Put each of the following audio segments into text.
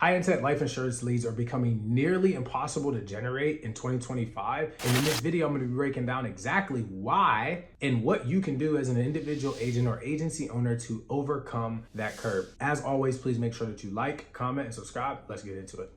High intent life insurance leads are becoming nearly impossible to generate in 2025. And in this video, I'm going to be breaking down exactly why and what you can do as an individual agent or agency owner to overcome that curve. As always, please make sure that you like, comment, and subscribe. Let's get into it.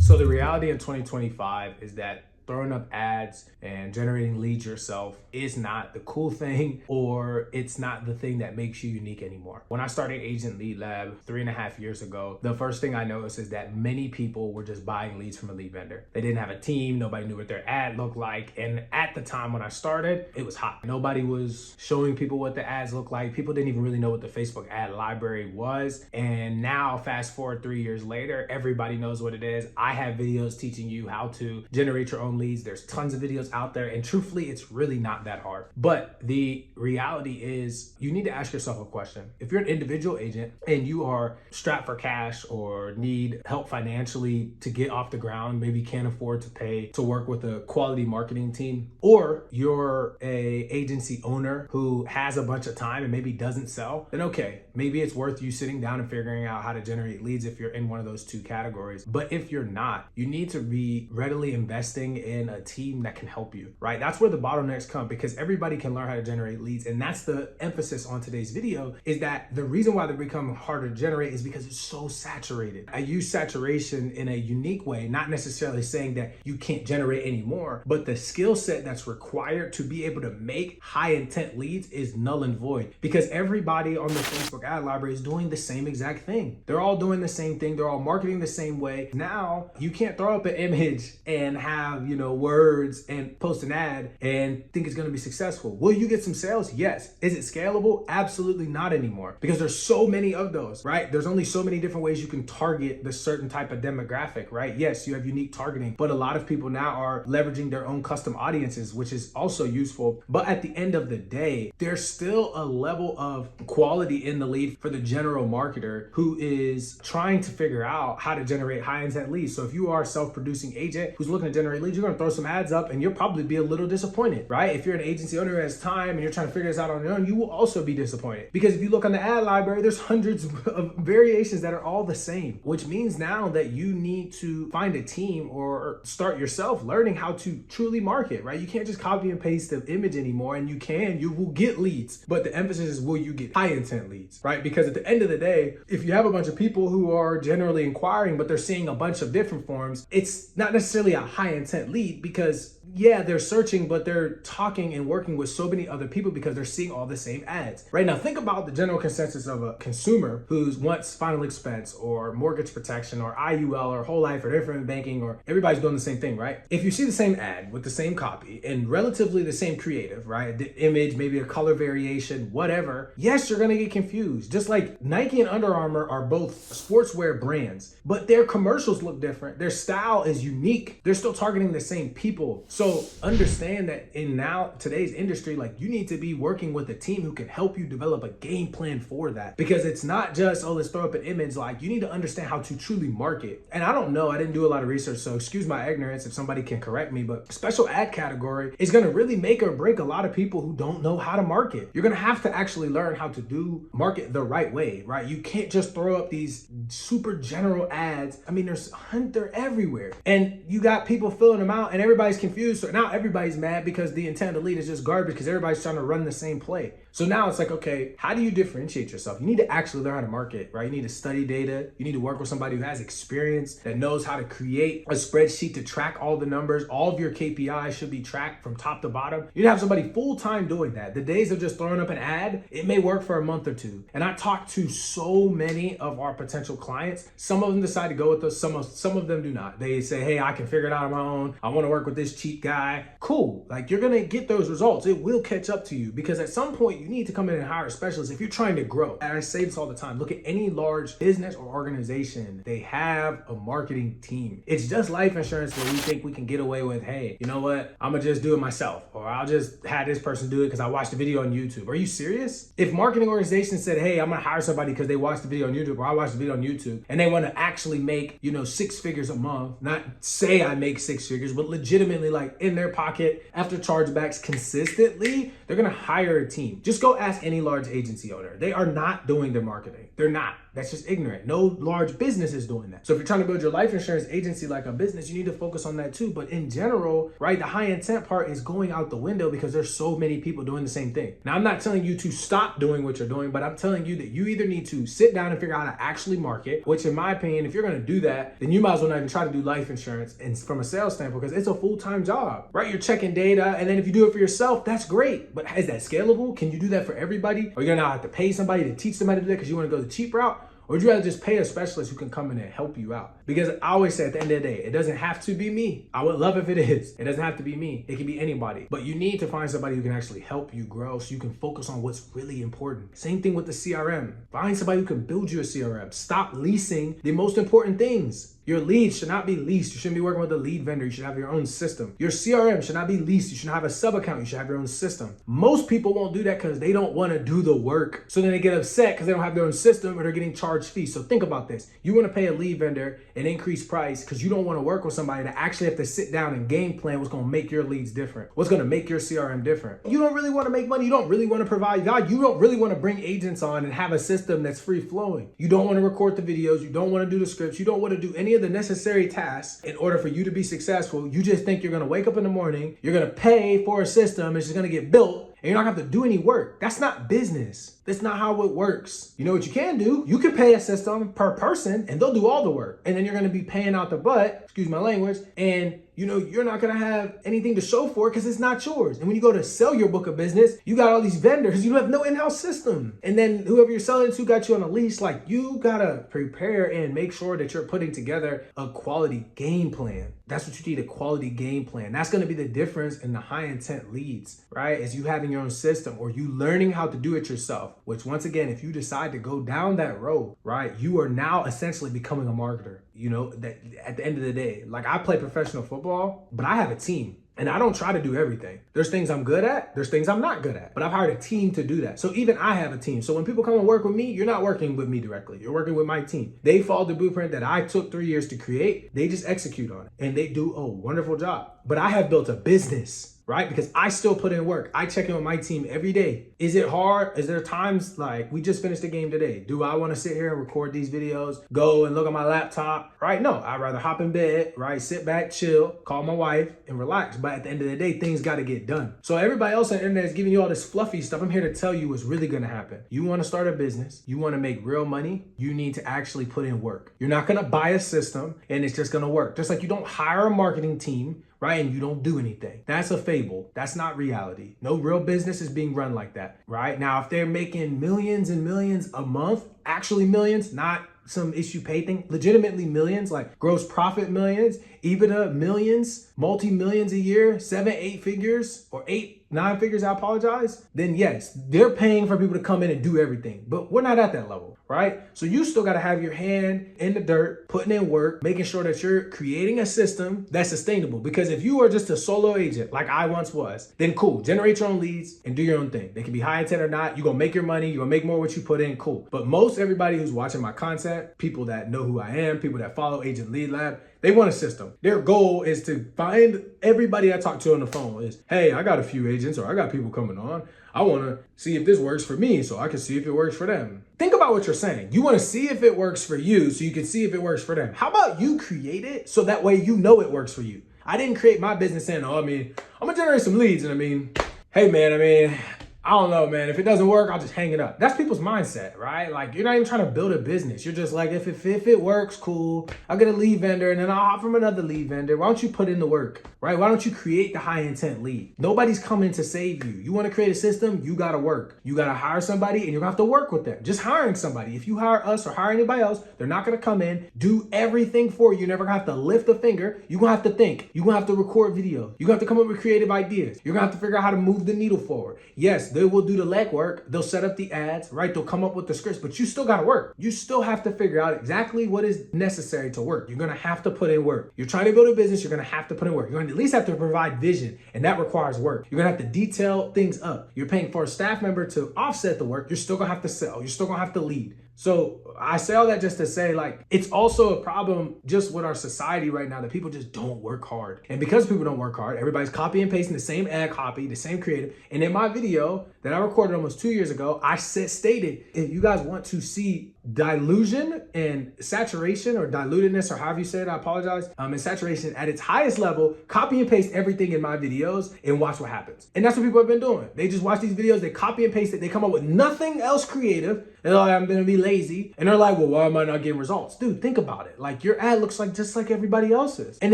So the reality in 2025 is that throwing up ads and generating leads yourself is not the cool thing, or it's not the thing that makes you unique anymore. When I started Agent Lead Lab 3.5 years ago, the first thing I noticed is that many people were just buying leads from a lead vendor. They didn't have a team. Nobody knew what their ad looked like. And at the time when I started, it was hot. Nobody was showing people what the ads look like. People didn't even really know what the Facebook ad library was. And now fast forward 3 years later, everybody knows what it is. I have videos teaching you how to generate your own leads. There's tons of videos out there, and truthfully, it's really not that hard. But the reality is you need to ask yourself a question. If you're an individual agent and you are strapped for cash or need help financially to get off the ground, maybe can't afford to pay to work with a quality marketing team, or you're a agency owner who has a bunch of time and maybe doesn't sell, then okay, maybe it's worth you sitting down and figuring out how to generate leads if you're in one of those two categories. But if you're not, you need to be readily investing in a team that can help you, right? That's where the bottlenecks come, because everybody can learn how to generate leads. And that's the emphasis on today's video, is that the reason why they become harder to generate is because it's so saturated. I use saturation in a unique way, not necessarily saying that you can't generate anymore, but the skill set that's required to be able to make high intent leads is null and void, because everybody on the Facebook ad library is doing the same exact thing. They're all doing the same thing. They're all marketing the same way. Now you can't throw up an image and have, words and post an ad and think it's going to be successful. Will you get some sales? Yes. Is it scalable? Absolutely not anymore, because there's so many of those, right? There's only so many different ways you can target the certain type of demographic, right? Yes, you have unique targeting, but a lot of people now are leveraging their own custom audiences, which is also useful. But at the end of the day, there's still a level of quality in the lead for the general marketer who is trying to figure out how to generate high intent leads. So if you are a self-producing agent who's looking to generate leads, you're going to throw some ads up and you'll probably be a little disappointed, right? If you're an agency owner who has time and you're trying to figure this out on your own, you will also be disappointed, because if you look on the ad library, there's hundreds of variations that are all the same, which means now that you need to find a team or start yourself learning how to truly market, right? You can't just copy and paste the image anymore, and you will get leads, but the emphasis is, will you get high intent leads, right? Because at the end of the day, if you have a bunch of people who are generally inquiring, but they're seeing a bunch of different forms, it's not necessarily a high intent lead, because yeah, they're searching, but they're talking and working with so many other people because they're seeing all the same ads. Right now, think about the general consensus of a consumer who wants final expense or mortgage protection or IUL or whole life or different banking, or everybody's doing the same thing, right? If you see the same ad with the same copy and relatively the same creative, right? The image, maybe a color variation, whatever. Yes, you're gonna get confused. Just like Nike and Under Armour are both sportswear brands, but their commercials look different. Their style is unique. They're still targeting the same people. So understand that in today's industry, like, you need to be working with a team who can help you develop a game plan for that, because it's not just, oh, let's throw up an image. Like, you need to understand how to truly market. And I don't know, I didn't do a lot of research, so excuse my ignorance if somebody can correct me, but special ad category is going to really make or break a lot of people who don't know how to market. You're going to have to actually learn how to do market the right way, right? You can't just throw up these super general ads. I mean, they're everywhere, and you got people filling them out and everybody's confused. So now everybody's mad because the intent to lead is just garbage, because everybody's trying to run the same play. So now it's like, okay, how do you differentiate yourself? You need to actually learn how to market, right? You need to study data. You need to work with somebody who has experience, that knows how to create a spreadsheet to track all the numbers. All of your KPIs should be tracked from top to bottom. You need to have somebody full-time doing that. The days of just throwing up an ad, it may work for a month or two. And I talked to so many of our potential clients. Some of them decide to go with us. Some of them do not. They say, hey, I can figure it out on my own. I want to work with this cheap guy. Cool. Like, you're going to get those results. It will catch up to you, because at some point you need to come in and hire a specialist if you're trying to grow. And I say this all the time. Look at any large business or organization. They have a marketing team. It's just life insurance where we think we can get away with, hey, you know what? I'm going to just do it myself, or I'll just have this person do it because I watched the video on YouTube. Are you serious? If marketing organizations said, hey, I'm going to hire somebody because they watched the video on YouTube, or I watched the video on YouTube, and they want to actually make, 6 figures a month, not say I make 6 figures, but legitimately, like, in their pocket after chargebacks consistently, they're going to hire a team. Just go ask any large agency owner. They are not doing their marketing. They're not. That's just ignorant. No large business is doing that. So if you're trying to build your life insurance agency like a business, you need to focus on that too. But in general, right, the high intent part is going out the window because there's so many people doing the same thing. Now, I'm not telling you to stop doing what you're doing, but I'm telling you that you either need to sit down and figure out how to actually market, which in my opinion, if you're going to do that, then you might as well not even try to do life insurance and from a sales standpoint, because it's a full-time job, right? You're checking data. And then if you do it for yourself, that's great. But is that scalable? Can you do that for everybody? Or you're going to have to pay somebody to teach them how to do that because you want to go the cheap route? Or would you rather just pay a specialist who can come in and help you out? Because I always say at the end of the day, it doesn't have to be me. I would love if it is. It doesn't have to be me. It can be anybody. But you need to find somebody who can actually help you grow so you can focus on what's really important. Same thing with the CRM. Find somebody who can build you a CRM. Stop leasing the most important things. Your leads should not be leased. You shouldn't be working with a lead vendor. You should have your own system. Your CRM should not be leased. You should have a sub account. You should have your own system. Most people won't do that because they don't want to do the work. So then they get upset because they don't have their own system or they're getting charged fees. So think about this. You want to pay a lead vendor an increased price because you don't want to work with somebody that actually have to sit down and game plan what's going to make your leads different. What's going to make your CRM different. You don't really want to make money. You don't really want to provide value. You don't really want to bring agents on and have a system that's free flowing. You don't want to record the videos. You don't want to do the scripts. You don't want to do any of the necessary tasks in order for you to be successful. You just think you're going to wake up in the morning, you're going to pay for a system, it's just going to get built, and you're not going to have to do any work. That's not business. That's not how it works. You know what you can do? You can pay a system per person and they'll do all the work. And then you're going to be paying out the butt, excuse my language, and you're not going to have anything to show for it because it's not yours. And when you go to sell your book of business, you got all these vendors, you have no in-house system. And then whoever you're selling to got you on a lease. Like, you got to prepare and make sure that you're putting together a quality game plan. That's what you need, a quality game plan. That's going to be the difference in the high intent leads, right? Is you having your own system or you learning how to do it yourself, which once again, if you decide to go down that road, right, you are now essentially becoming a marketer. That at the end of the day, like, I play professional football, but I have a team. And I don't try to do everything. There's things I'm good at. There's things I'm not good at. But I've hired a team to do that. So even I have a team. So when people come and work with me, you're not working with me directly. You're working with my team. They follow the blueprint that I took 3 years to create. They just execute on it. And they do a wonderful job. But I have built a business, right? Because I still put in work. I check in with my team every day. Is it hard? Is there times like we just finished the game today? Do I want to sit here and record these videos, go and look at my laptop, right? No, I'd rather hop in bed, right? Sit back, chill, call my wife and relax. But at the end of the day, things got to get done. So everybody else on the internet is giving you all this fluffy stuff. I'm here to tell you what's really going to happen. You want to start a business. You want to make real money. You need to actually put in work. You're not going to buy a system and it's just going to work. Just like you don't hire a marketing team, right? And you don't do anything. That's a fable. That's not reality. No real business is being run like that, right? Now, if they're making millions and millions a month, actually millions, not some issue pay thing, legitimately millions, like gross profit millions, EBITDA millions, multi-millions a year, 7, 8 figures, or 8, 9 figures, I apologize, then yes, they're paying for people to come in and do everything. But we're not at that level, right? So you still got to have your hand in the dirt, putting in work, making sure that you're creating a system that's sustainable. Because if you are just a solo agent, like I once was, then cool, generate your own leads and do your own thing. They can be high intent or not. You're going to make your money. You're going to make more what you put in, cool. But most everybody who's watching my content, people that know who I am, people that follow Agent Lead Lab, they want a system. Their goal is to find everybody I talk to on the phone is, hey, I got a few agents or I got people coming on. I want to see if this works for me so I can see if it works for them. Think about what you're saying. You want to see if it works for you so you can see if it works for them. How about you create it so that way you know it works for you? I didn't create my business saying, I'm going to generate some leads. And hey, man, I don't know, man. If it doesn't work, I'll just hang it up. That's people's mindset, right? Like, you're not even trying to build a business. You're just like, if it works, cool. I'll get a lead vendor and then I'll hop from another lead vendor. Why don't you put in the work, right? Why don't you create the high intent lead? Nobody's coming to save you. You want to create a system, you got to work. You got to hire somebody and you're going to have to work with them. Just hiring somebody. If you hire us or hire anybody else, they're not going to come in, do everything for you. You're never going to have to lift a finger. You're going to have to think. You're going to have to record video. You're going to have to come up with creative ideas. You're going to have to figure out how to move the needle forward. Yes, they will do the legwork. They'll set up the ads, right? They'll come up with the scripts, but you still got to work. You still have to figure out exactly what is necessary to work. You're going to have to put in work. You're trying to build a business. You're going to have to put in work. You're going to at least have to provide vision, and that requires work. You're going to have to detail things up. You're paying for a staff member to offset the work. You're still going to have to sell. You're still going to have to lead. So I say all that just to say, like, it's also a problem just with our society right now that people just don't work hard. And because people don't work hard, everybody's copy and pasting the same ad copy, the same creative. And in my video that I recorded almost 2 years ago, I stated, if you guys want to see dilution and saturation, or dilutedness, or however you say it, I apologize, and saturation at its highest level, copy and paste everything in my videos and watch what happens. And that's what people have been doing. They just watch these videos, they copy and paste it, they come up with nothing else creative. They're like, I'm gonna be lazy. And they're like, well, why am I not getting results? Dude, think about it. Like, your ad looks like just like everybody else's. And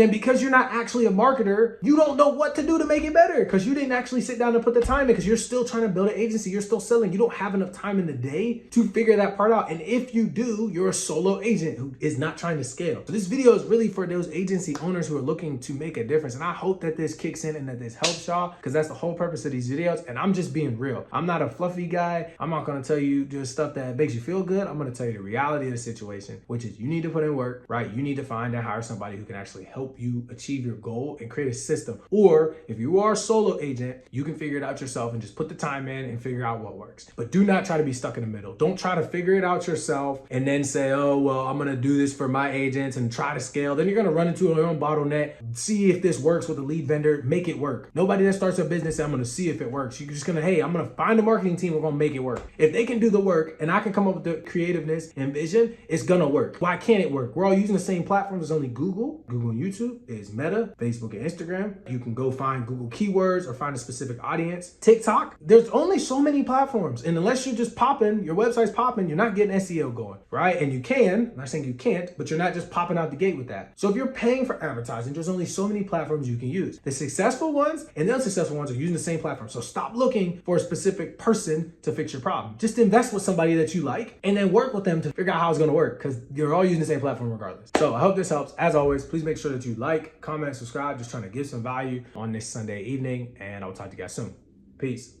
then because you're not actually a marketer, you don't know what to do to make it better, because you didn't actually sit down and put the time in, because you're still trying to build an agency, you're still selling. You don't have enough time in the day to figure that part out. And if you do, you're a solo agent who is not trying to scale. So this video is really for those agency owners who are looking to make a difference. And I hope that this kicks in and that this helps y'all, because that's the whole purpose of these videos. And I'm just being real. I'm not a fluffy guy. I'm not gonna tell you just stuff that makes you feel good. I'm gonna tell you the reality of the situation, which is you need to put in work, right? You need to find and hire somebody who can actually help you achieve your goal and create a system. Or if you are a solo agent, you can figure it out yourself and just put the time in and figure out what works. But do not try to be stuck in the middle. Don't try to figure it out yourself and then say, oh, well, I'm gonna do this for my agents and try to scale. Then you're gonna run into your own bottleneck. See if this works with a lead vendor, make it work. Nobody that starts a business, I'm gonna see if it works. You're just gonna, hey, I'm gonna find a marketing team, we're gonna make it work. If they can do the work and I can come up with the creativeness and vision, it's gonna work. Why can't it work? We're all using the same platforms. There's only Google and YouTube, is Meta, Facebook and Instagram. You can go find Google keywords or find a specific audience. TikTok, there's only so many platforms. And unless you're just popping, your website's popping, you're not getting SEO going, right? And you can, I'm not saying you can't, but you're not just popping out the gate with that. So if you're paying for advertising, there's only so many platforms you can use. The successful ones and the unsuccessful ones are using the same platform. So stop looking for a specific person to fix your problem. Just invest with somebody that you like and then work with them to figure out how it's gonna work, because you're all using the same platform regardless. So I hope this helps. As always, please make sure that you like, comment, subscribe, just trying to give some value on this Sunday evening, and I'll talk to you guys soon. Peace.